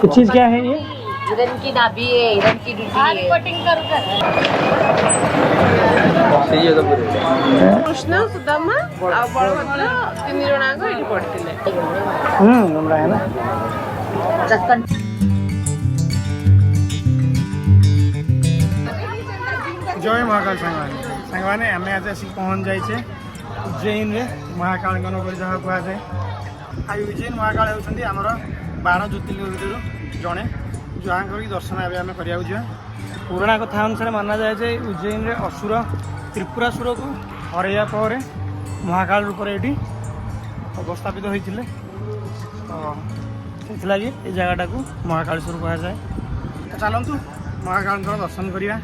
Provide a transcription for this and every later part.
ये चीज़ क्या है ये? हिरन की नाभि है, हिरन की डुंडी है। कृष्ण सुदामा और बलभद्र तीन जनाक ये पड़ते लंबा है ना। जय महाकाल सांगवाने आम आज आसिक पहुँच जाए उज्जैन रे महाकाल नगर जहाँ कहुए आ उज्जैन महाकाल होती आमर 12 ज्योतिर्लिंग भितर जड़े जहाँ की दर्शन आम करवा पुराणा कथा अनुसार माना जाए जे उज्जैन रे असुर त्रिपुरासुर को हरैया पर महाकाल रूप ये अवस्थापित होते से लगी ये जगटा को महाकालेश्वर कह जाए। चलतु महाकाल दर्शन करवा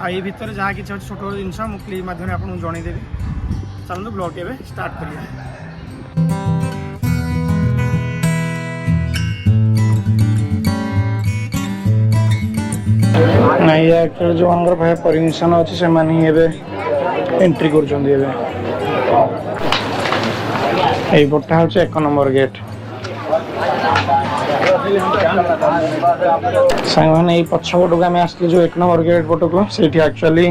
आई भितर जहाँ कि छोट छोट जिनस मुझे क्लिप माध्यम आपको जनईदेवी। चलते ब्लॉग एवं स्टार्ट करिए। नहीं एक्चुअली जो परमिशन अच्छे से एंट्री कर पटा हूँ 1 नंबर गेट सांग पछपट को आम आसलु जो 1 नंबर गेट पट को से एक्चुअली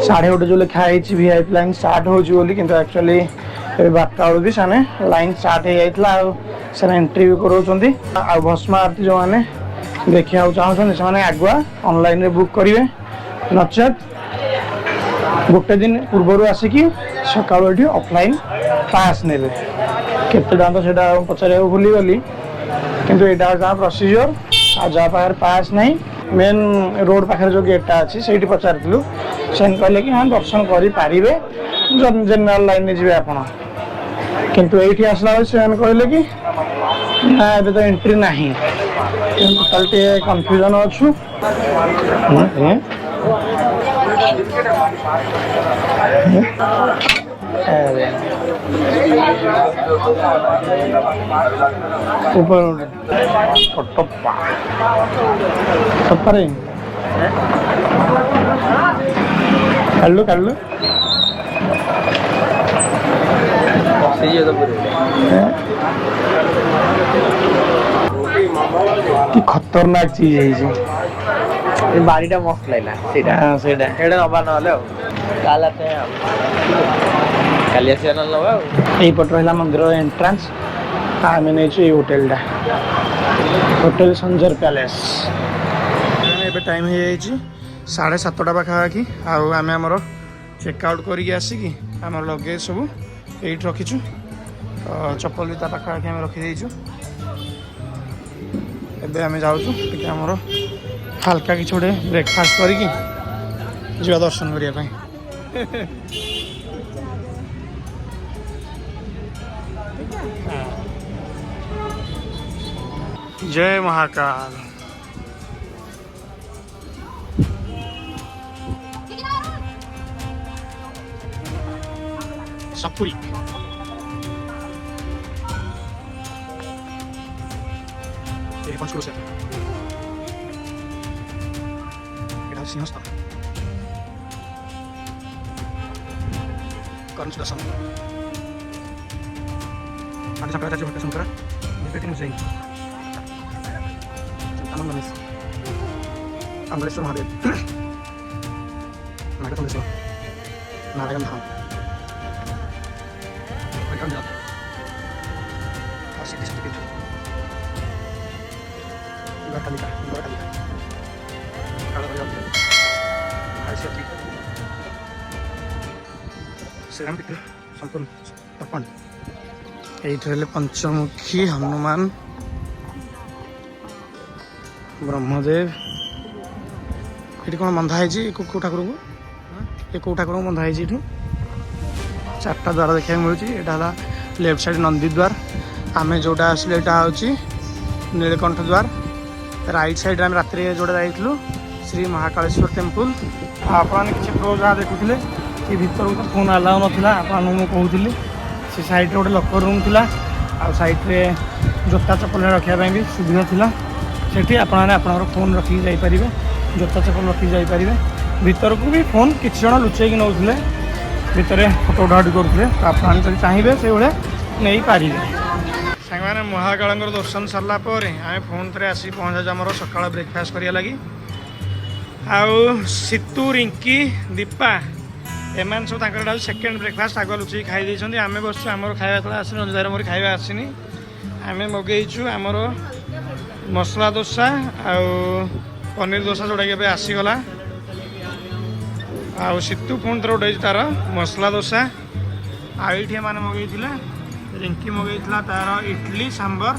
1:30 जो लिखाई वीआईपी लाइन स्टार्ट होली कि एक्चुअली 12 भी से लाइन स्टार्ट हो जाता से एंट्री भी कराउछंती आ भस्म आरती जो मैंने देखा चाहते से आगुआ ऑनलाइन बुक करेंगे नचेत गोटे दिन पूर्वर आसिकी सका ऑफलाइन पास ने केते दाम तो सेटा पचार भूली गली किंतु यहाँ जहाँ प्रोसीजर आ जहाँ पाखे पास नहीं मेन रोड पाखे जो गेटा अच्छी से पचारूँ से कहले कि हाँ दर्शन करेंगे जेनराल लाइन में जी आप किंतु ये आसला से कहले कि ना ए तो एंट्री ना टोटाल कन्फ्यूजन अच्छु ऊपर टप्पा टप्पा काढलो काढलो कि खतरनाक चीज है बाड़ीटा मस्त लगला सेटा हाँ सेटा एडा नबा नले काल आते हैं काली आसिया न नबा यही पट रहा मंदिर एंट्रांस आम नहीं होटेलटा होटेल संजर पैलेस टाइम हो 7:30 पाखापाखि आम आमर चेकआउट करके आसिकी आम लगेज सब ये रखीचु चप्पल भी पाखापाखि आम रखीदेचु एबे आम जाऊँ आमर हल्का कि गोटे ब्रेकफास्ट करके जा दर्शन करने जय महाकाल। सपुरी पंचकुल से सिंहस्थान कर्ण सुदर्शन आदि शंकराचार्य भट्ट शंकर उज्जैन आनंद गणेश अमलेश्वर महादेव नागेश्वर नारायण धाम संपूर्ण तर्पण ये पंचमुखी हनुमान ब्रह्मदेव ये कौन बंधा है कौ ठाकुर को ये कौ ठाकुर को बंधा है 4टा द्वार देखा मिलूँ यहाँ लेफ्ट साइड नंदी द्वार आम जोटा आसले यहाँ हूँ नीलकंठ द्वार राइट साइड आम रात जोटा जाइलु श्री महाकालेश्वर टेम्पल आपने किसी प्रो जहाँ देखुले ये भीतर तो फोन आलाउ नाला आपको कहूली से साइड गोटे लकर रूम था आ साइड जोता चप्पल रखापी भी सुविधा था से आपने फोन रखिकी जापर जोता चप्पल रखिकी जापर भीतर को भी फोन किसी जन लुचेक नौले भितर फोटो उठाउटी करुले तो आप चाहिए से भाई नहीं पारे सांगने महाकाल दर्शन सरला आम फोन थे आसी पहुँचा आम सका ब्रेकफास्ट करिया लगी आउ सीतू रिंकी दीपा एम सब सेकेंड ब्रेकफास्ट आग लुचि खाई देते आम बस आम खाଇବା आसनी रंजितार मोर खाଇବା आसनी आम मगेचु आमर मसला डोसा आउ पनीर डोसा जोटा कि आसीगला आउ सीतू पुणी थोड़ा उठे तार मसला डोसा आईटी मैंने मगेला रिंकी मगेला तार इडली सांबर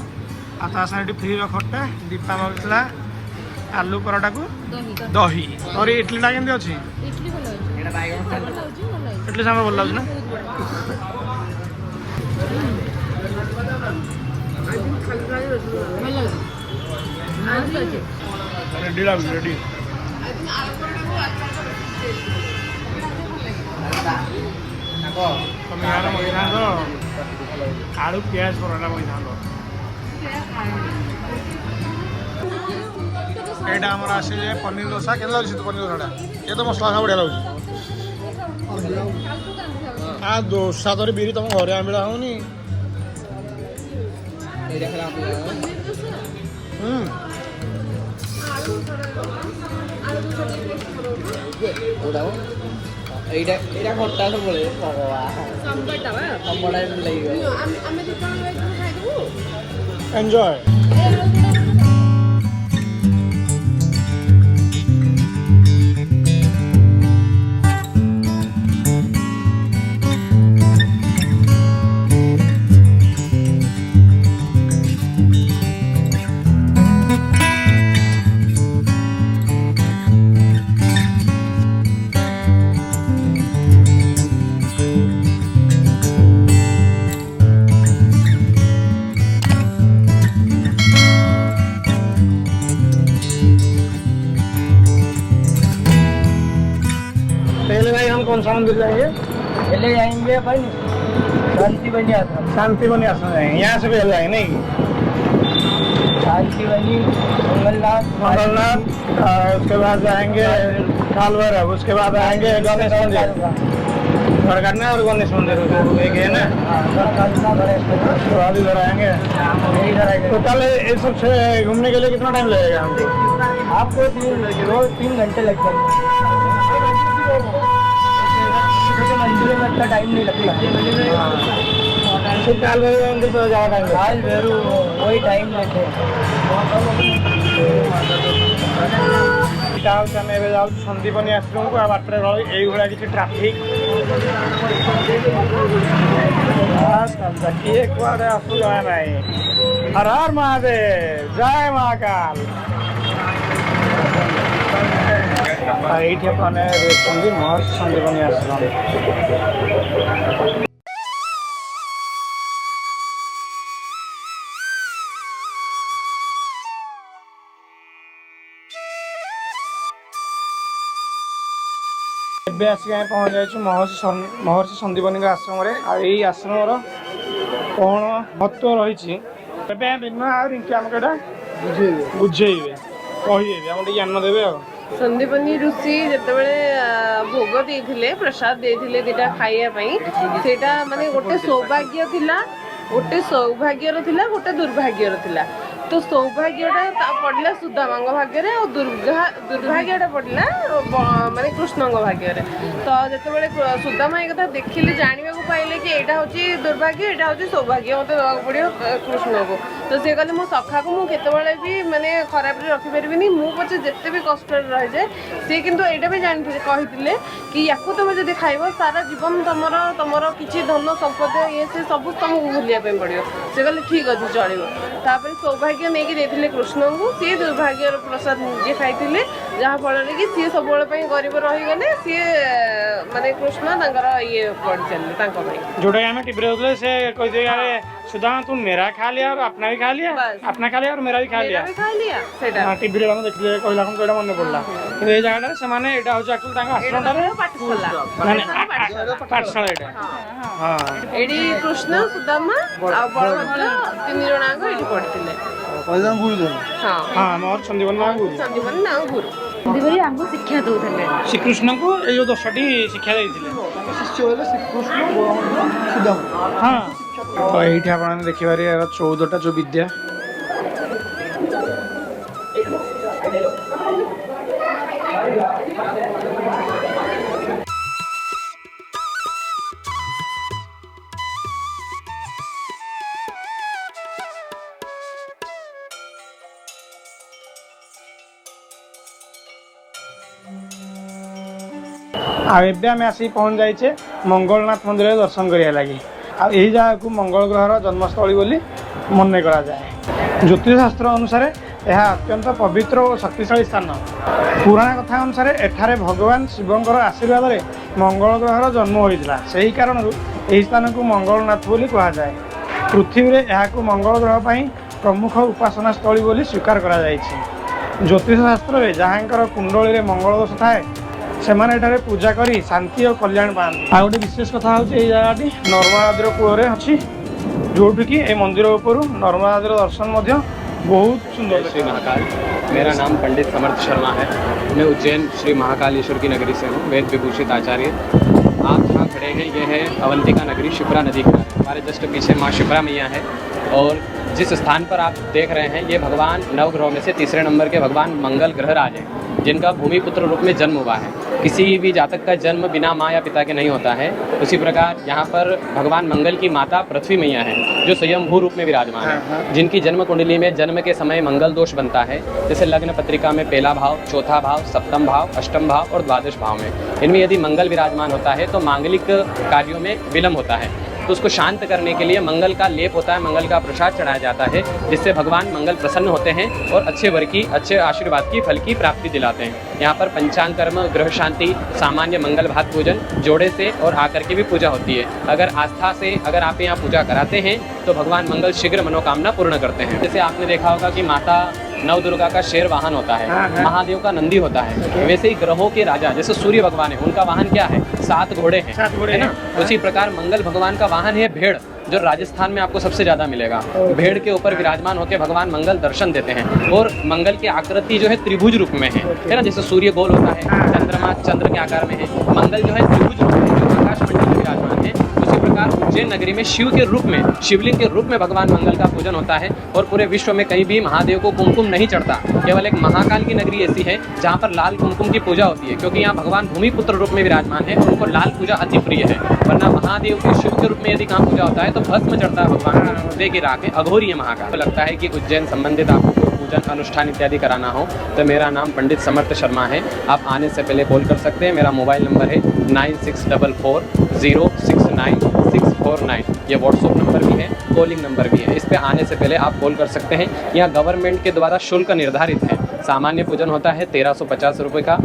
आ साइड फ्री खट्टा दीपा मगेला आलू पराठा को दही और इडलीटा केमती अच्छी इडली सांबर भल लगे ना रेडी लगे रेडी तुम यार मगेना आलू प्याज पराठा मगेना एटा आमर आसे पनीर डोसा के लगे तो पनीर डोसा ये तो मसला बढ़िया लगे आ डोसा तो बिरी तुम घर आमिला होनी खट्टा सब एंजॉय पहले भाई हम कौन सा मंदिर जाएंगे पहले जाएंगे अपन शांति बनी आश्रम शांति बनी आश्रम जाएंगे यहाँ से पहले जाएंगे नहीं शांति बनी मंगलनाथ उसके बाद जाएंगे काल भैरव उसके बाद आएंगे गणेश मंदिर गढ़कन्ना और गणेश मंदिर एक है ना उसके बाद इधर आएंगे तो कल ये सब से घूमने के लिए कितना टाइम लगेगा हमको आपको 3 घंटे लग जाएंगे मंदिर में इतना टाइम नहीं लगता काल भैरव मंदिर तो ज़्यादा टाइम काल भैरव वही टाइम लेते आम ए जाऊँ सन्दीपनी आश्रम को बाटर यही किसी ट्राफिक किए कुआड़े आसू जय नाई हर हर महादेव जय महाकाल ये महर्षि सन्दीपनी आश्रम ଏବେ ଆସିକି ଆମେ ପହଞ୍ଚି ଯାଇଛୁ महर्षि सन्दीपनी आश्रम यही आश्रम कौन महत्व रही रिंकी आमको यहाँ बुझेबे कहे आम ज्ञान देवे सन्दीपनी ऋषि जितेबाला भोग देते प्रसाद देते दीटा खाइबापी सेटा माने गोटे सौभाग्य थिला गोटे सौभाग्यर थिला गोटे दुर्भाग्यर थिला तो सौभाग्यटा पड़ला सुदामा भाग्य और दुर्भाग्यटा पड़ला माने कृष्ण भाग्य तो जितेबाला सुदामा ये कथा देखिले जानवा पाइले कि यहाँ हूँ दुर्भाग्य यहाँ हूँ सौभाग्य मत देवा पड़ो कृष्ण को तो सी कहले मो सखा को मुझे भी माने खराब रखिपारि मु पचे जिते भी कष्ट रही जाए सी किंतु यहाँ भी जानी कही कि या तुम जब खाइब सारा जीवन तुमर किसी धन संपद ये से सब तुमको भूलिया पड़ो से कहले ठीक अच्छे चलो तापर सौभाग्य नहीं देते कृष्ण को सी दुर्भाग्य प्रसाद निजे खाई जहाँफल कि सी सब गरीब रहीगले सी माने कृष्ण ये पड़ चलिए जोटा आम टीवी देखते से कहते अरे सुदामा तू मेरा खा लिया और अपना भी खा लिया अपना खा लिया और मेरा भी खा लिया टीवी देखते कहला कौन मन पड़ा कि ये जगह से माने एटा होची एक्चुअली तांका आश्रमटारे माने पाठशाला एटा हां एडी कृष्ण सुदामा आ बलभद्र 3 जणांग एडी पड़थिले कहला गुरु हां हां मोर संदीपन ना गुरु दिबरी हमको शिक्षा दउथले श्री कृष्ण को ए जो 10टी शिक्षा देइथिले शिष्य होले श्री कृष्ण बलभद्र सुदामा हां तो ये आप देखिपारे 14टा जो विद्या आम आसिक पहुँच जाइए मंगलनाथ मंदिर दर्शन करने लगी यही जगह को मंगल ग्रहर जन्मस्थली बोली मन कराए। ज्योतिष शास्त्र अनुसार यह अत्यंत पवित्र और शक्तिशाली स्थान। पुराण कथा अनुसार एठारे भगवान शिवंकर आशीर्वाद में मंगल ग्रहर जन्म होता से ही कारण यही स्थान को मंगलनाथ बोली कहुए। पृथ्वी में यह मंगल ग्रह पर प्रमुख उपासना स्थली बोली स्वीकार करा जायछि। ज्योतिष शास्त्र में जहाँकर कुंडली में मंगल दोष थाए से मैंने पूजा करी शांति और कल्याण पाती। आ गोटे विशेष कथा हूँ ये जगह नर्मदा नदी कूल अच्छी जोटि कि मंदिर ऊपर नर्मदा नदी दर्शन बहुत सुंदर। श्री महाकाल, मेरा नाम पंडित समर्थ शर्मा है। मैं उज्जैन श्री महाकालेश्वर की नगरी से हूँ, वेद विभूषित आचार्य। आप जहाँ खड़े हैं ये है अवंतिका नगरी, शिप्रा नदी का। हमारे जस्ट पीछे माँ शिप्रा मैया है और जिस स्थान पर आप देख रहे हैं ये भगवान नवग्रहों में से तीसरे नंबर के भगवान मंगल ग्रहराज हैं, जिनका भूमिपुत्र रूप में जन्म हुआ है। किसी भी जातक का जन्म बिना माँ या पिता के नहीं होता है। उसी प्रकार यहाँ पर भगवान मंगल की माता पृथ्वी मैया है जो स्वयंभू रूप में विराजमान है, जिनकी जन्म कुंडली में जन्म के समय मंगल दोष बनता है। जैसे लग्न पत्रिका में पहला भाव, चौथा भाव, सप्तम भाव, अष्टम भाव और द्वादश भाव में इनमें यदि मंगल विराजमान होता है तो मांगलिक कार्यों में विलम्ब होता है। तो उसको शांत करने के लिए मंगल का लेप होता है, मंगल का प्रसाद चढ़ाया जाता है, जिससे भगवान मंगल प्रसन्न होते हैं और अच्छे वर की, अच्छे आशीर्वाद की, फल की प्राप्ति दिलाते हैं। यहाँ पर पंचांग कर्म, ग्रह शांति, सामान्य मंगल भात पूजन जोड़े से और आकर के भी पूजा होती है। अगर आस्था से अगर आप यहाँ पूजा कराते हैं तो भगवान मंगल शीघ्र मनोकामना पूर्ण करते हैं। जैसे आपने देखा होगा कि माता नव दुर्गा का शेर वाहन होता है, महादेव का नंदी होता है। वैसे ही ग्रहों के राजा जैसे सूर्य भगवान है, उनका वाहन क्या है? 7 घोड़े हैं, है ना। उसी प्रकार मंगल भगवान का वाहन है भेड़, जो राजस्थान में आपको सबसे ज्यादा मिलेगा। भेड़ के ऊपर विराजमान होकर भगवान मंगल दर्शन देते हैं और मंगल की आकृति जो है त्रिभुज रूप में है ना। जैसे सूर्य गोल होता है, चंद्रमा चंद्र के आकार में है, मंगल जो है त्रिभुज रूप में जो आकाश मंडल में विराजमान है। उसी प्रकार उज्जैन नगरी में शिव के रूप में, शिवलिंग के रूप में भगवान मंगल का पूजन होता है। और पूरे विश्व में कहीं भी महादेव को कुमकुम नहीं चढ़ता। केवल एक महाकाल की नगरी ऐसी है जहाँ पर लाल कुमकुम की पूजा होती है, क्योंकि यहाँ भगवान भूमिपुत्र रूप में विराजमान है, उनको लाल पूजा अति प्रिय है। वरना महादेव के शिव के रूप में यदि कहाँ पूजा होता है तो भस्म चढ़ता है भगवान को, हृदय की राख है, अघोरी है महाकाल। तो लगता है कि उज्जैन संबंधित आपको कोई पूजन अनुष्ठान इत्यादि कराना हो तो मेरा नाम पंडित समर्थ शर्मा है। आप आने से पहले कॉल कर सकते हैं। मेरा मोबाइल नंबर है 9644069649। ये व्हाट्सअप नंबर भी है, कॉलिंग नंबर भी है। इस पे आने से पहले आप कॉल कर सकते हैं। यहाँ गवर्नमेंट के द्वारा शुल्क निर्धारित है। सामान्य पूजन होता है 1350 रुपये का,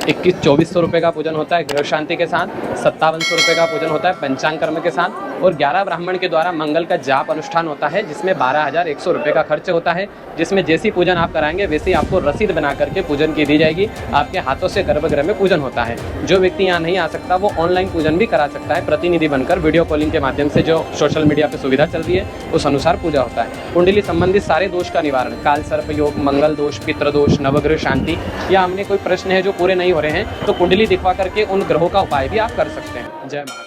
2100-2400 रुपये का पूजन होता है गृह शांति के साथ, 5700 रुपये का पूजन होता है पंचांग कर्म के साथ, और 11 ब्राह्मण के द्वारा मंगल का जाप अनुष्ठान होता है, जिसमें 12,100 रुपये का खर्च होता है। जिसमें जैसी पूजन आप कराएंगे वैसे आपको रसीद बना करके पूजन की दी जाएगी। आपके हाथों से गर्भगृह में पूजन होता है। जो व्यक्ति यहाँ नहीं आ सकता वो ऑनलाइन पूजन भी करा सकता है, प्रतिनिधि बनकर वीडियो कॉलिंग के माध्यम से। जो सोशल मीडिया पर सुविधा चल रही है उस अनुसार पूजा होता है। कुंडली संबंधित सारे दोष का निवारण, काल सर्प योग, मंगल दोष, पितृदोष, नवग्रह शांति, या हमने कोई प्रश्न है जो पूरे नहीं हो रहे हैं तो कुंडली दिखवा करके उन ग्रहों का उपाय भी आप कर सकते हैं। जय महाकाल।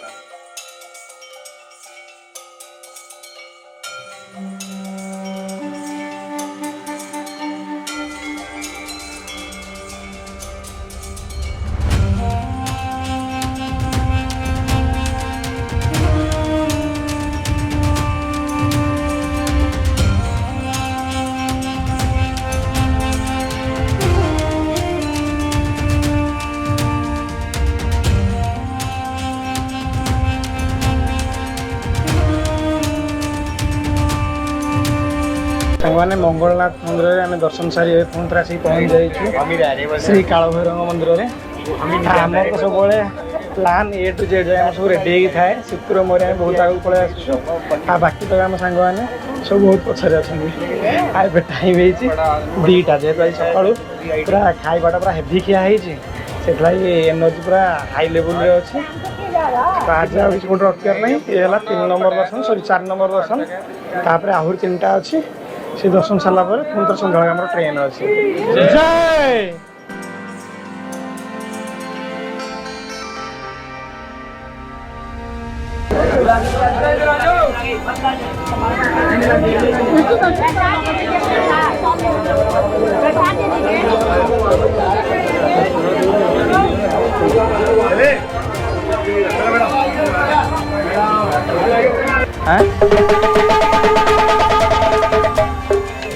मैंने मंगलनाथ मंदिर में आम दर्शन सारी पुणी थे आसिक पहुँच जाइए श्री कालभैरव मंदिर में। आमर तो सब प्लान ए टू जेड जाए सब रेडी थाए। शुक्र मोर बहुत आगे पलि आ बाकी तो आम सांग मैंने सब बहुत पछरे अच्छा। आ टाइम होटा जेहतु आज सका पूरा खाइबाटा पूरा हेवी खिया से एनर्जी पूरा हाई लेवल रे अच्छी। तो आज आ किसी गोटे रखार ना, ये 3 नंबर दर्शन, सॉरी 4 नंबर दर्शन। तापर आहरी 3टा अच्छी, से दर्शन सारा पुणी तो सन्ध्या आम ट्रेन अच्छे। जय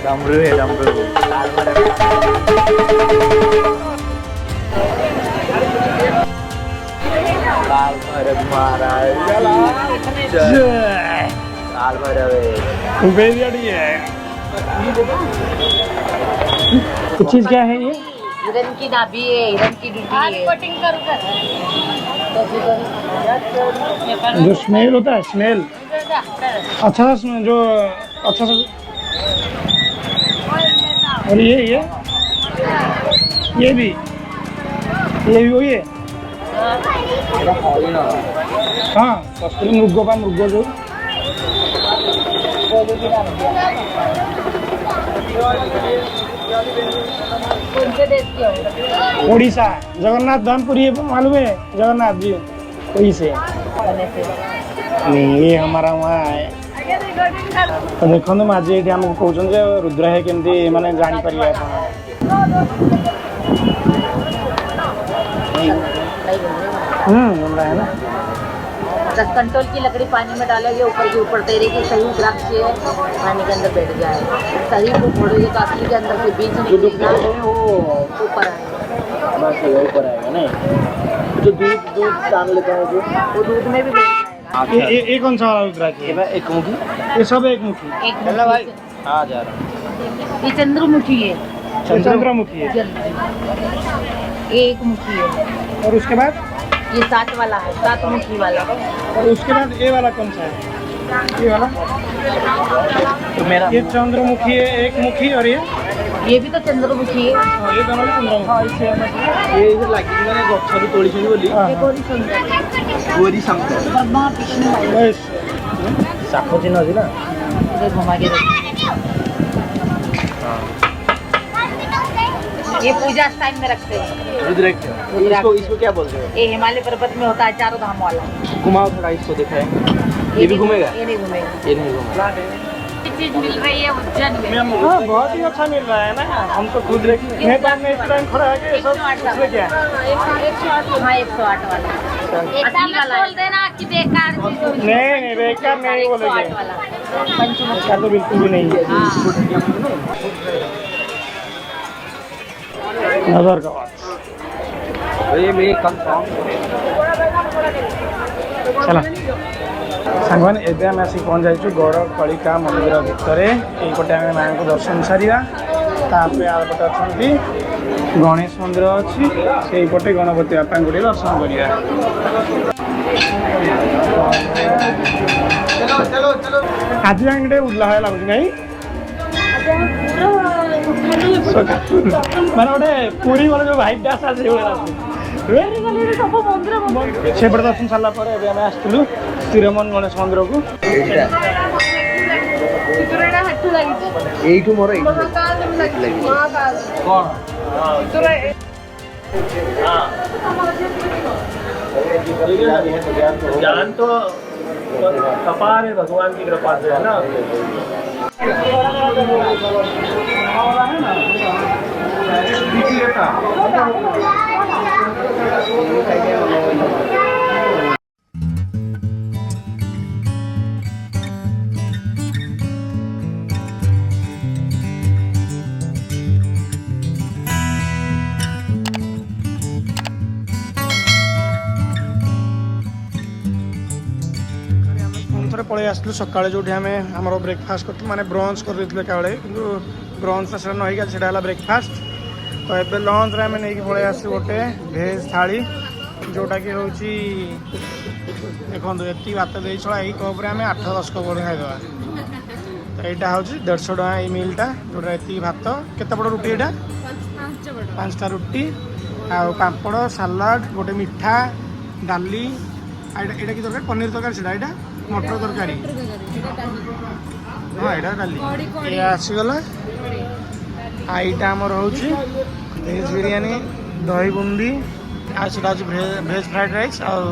डमरू है डमरू काल भैरव महाराज काल भैरव चीज क्या है ये? हिरन की नाभि है, हिरन की ड्यूटी है। जो स्मेल होता है, स्मेल अच्छा सा स्मेल, जो अच्छा सा। और ये भी वही है। हाँ कस्तूरी मृग जो ओडिशा जगन्नाथ धामपुरी मालूम है? जगन्नाथ जी वही से नहीं, ये हमारा वहाँ है। तो देखो आज ये आमको कहते रुद्र है केमती माने जानी परिया घूम रहा है ना। 10 कंट्रोल की लकड़ी पानी में डालोगे, ऊपर के ऊपर तैरेगी। सही वृक्ष है, पानी के अंदर बैठ जाए। सही को फोड़ोगे तो असली के अंदर से बीच में वो ऊपर आएगा। ऊपर आएगा नहीं जो दूध टान लेता है वो दूध में भी बैठ जाएगा। ये कौन सा वाला रुद्राक्ष है? एक मुखी ये सब एक मुखी। एक भाई आ जा रहा ये चंद्रमुखी है, चंद्रमुखी है। ये एक मुखी है। और उसके बाद ये 7 वाला है, 7 मुखी वाला। और उसके बाद ये वाला कौन सा है? ये वाला तो मेरा ये चंद्रमुखी है, एक मुखी। और ये भी तो चंद्रमुखी है। ये दोनों भी चंद्रमुखी। ये इधर लगी मैंने गच्छारू तोड़ी छुड़ी बोली ये गोरी सुंदर गोरी शंकर ब्रह्मा विष्णु है। बस साखो चिन्ह अच्छी ना इधर घुमा के देखो। ये पूजा टाइम में रखते हैं। रुद्राक्ष इसको क्या बोलते हो? ये हिमालय पर्वत में होता है, 4 धाम वाला। घुमाओ थोड़ा इसको दिखाए। ये भी घूमेगा? ये नहीं घूमेगा। ये नहीं घूमेगा। चीज मिल रही है उज्जैन में। हाँ बहुत ही अच्छा मिल रहा है ना। हम तो खुद मैं तो इस टाइम खड़ा है कि सब इसमें क्या है? हाँ 108 वाला। असली वाला बोल देना कि बेकार चीज होगी। नहीं बेकार नहीं बोलेंगे। 108 वाला पंचमुखी। बेकार तो बिल्कुल भी नहीं है। नजर का बात ये मेरे कम चला सांगवान एबे आम आसिक पहुँच जाइछु गौरकलिका मंदिर भितर। यहीपटे आम माँ को दर्शन सारा तापरे आरपटे अच्छा गणेश मंदिर अच्छी से पटे गणपति बापा को दर्शन करिया। आज जाए उल्लाह लगुच नहीं मैंने गोटे पूरी वाला जो भाइब डांस आज सेपटे दर्शन सारा पर आम आसलु तिरमन गणेश मंदिर को। एठू मोर ज्ञान तो अपार है भगवान की कृपा से है ना। पलि आसलु सका जो आम आम ब्रेकफास्ट कर माने ब्रंच कर एकाबले कि ब्रंच से नहींका से ब्रेकफास्ट। तो ये लंच आम नहीं पलि आस गोटे भेज थाली जोटा कि हूँ देखो ये भात दे छड़ा यही कप्रे आम 8-10 कप खाईदे। तो यहाँ हूँ 150 टका ये मिलटा जोटा ये भात केते बड़ रुटी यहाँ 5टा रुटी आ पापड़ सालाड गोटे मिठा डाली यहाँ कि तरकारी पनीर तरकारी से यहाँ मटर तरकारी हाँ यहाँ डाली ये आसीगला। आईटा आमर हूँ भेज बिरियानी दही बुंदी आज भेज फ्राइड राइस और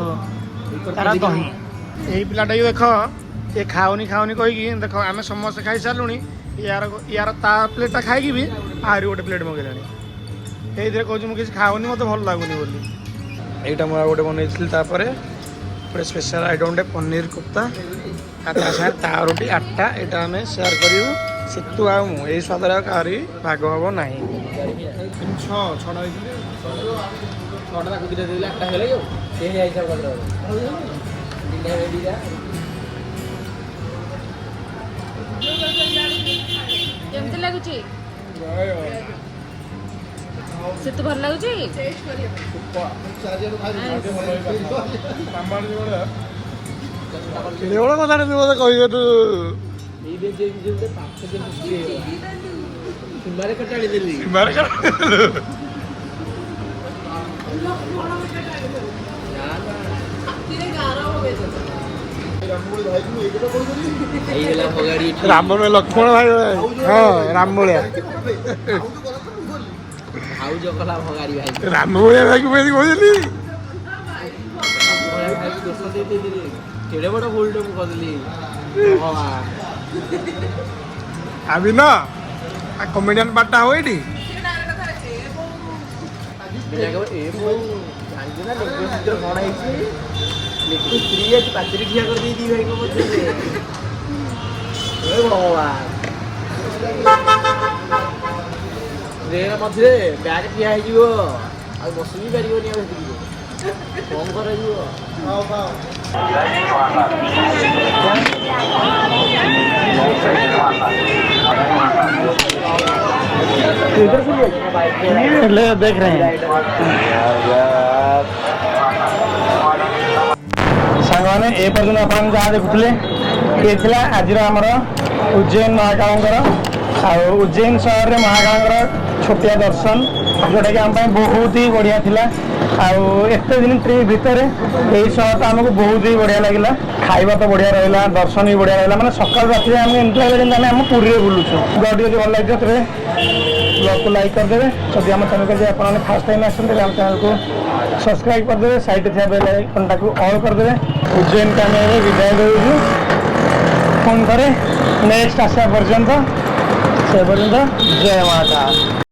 तारा दही यही पिलाटा देख ये खाऊनी खाऊनी कहीकि देख आम समस्त खाई सारूँ यार यार ता प्लेटा खाई भी आहरी गोटे प्लेट मगेलानी ये कहूँ मुझे खाऊनी मत भल लगुनि बोली यहीटा मुझे गोटे बनई गोटे स्पेशल आइटम पनीर कोफ्ता ता रोटी 8टा यहाँ आम सेयार करूँ सेतु आई स्वाद कहीं भाग हम ना କେମିତି ଲାଗୁଛି ସେତୁ ଭଲ ଲାଗୁଛି କଥା ମତେ କହିବେ ତୁ ରାମ ଲକ୍ଷ୍ମଣ ଭାଇ ହଁ ରାମ ଭଳିଆ ରାମ ଭଳିଆ ଭାଇକୁ ମୁଁ କହୁଥିଲି କେଡ଼େ ବଡ଼ ଭୁଲଟେ ମୁଁ କରିଦେଲି ଆବି ନା କମେଡ଼ିଆନ୍ ପାର୍ଟଟା ହବ ଏଇଠି ଜାଣିଛୁ ନା ଲେଖୁ ଚିତ୍ର କ'ଣ ହେଇଛି ଲେଖୁ ସ୍ତ୍ରୀ ଆଜି ପାଚିରି ଠିଆ କରିଦେଇଛି ଭାଇଙ୍କ ମଧ୍ୟରେ ଭଗବାନ ଟ୍ରେନ ମଝିରେ ବ୍ୟାଗ୍ ଠିଆ ହେଇଯିବ ଆଉ ବସି ବି ପାରିବନି ଆଉ ସେଠିକି କଣ କରାଯିବ देख रहे हैं सांग मैंने ए पर्यटन आप जहाँ देखुले ये आज आमर उज्जैन महाकाल उज्जैन सहर में महाकाल छोटिया दर्शन जोटा कि आम बहुत ही बढ़िया थिला एत दिन ट्रिप भितर यही सहर आमको बहुत ही बढ़िया लगे खाଇବା तो बढ़िया रहा दर्शन भी बढ़िया रहा मैंने सकाल रात आम एमती लगे जमी आम पुरी बुलूँ गड्डी भल लगे तेरे ब्लॉग को लाइक करदे जब आम चैनल को आपने फास्ट टाइम आम चैनल को सब्सक्राइब करदे साइड थे बेल आइकनटा को ऑल करदे उज्जैन का आम विदाय दूँ फोन करे नेक्स्ट आसा पर्यंत से पर्यंत जय माता।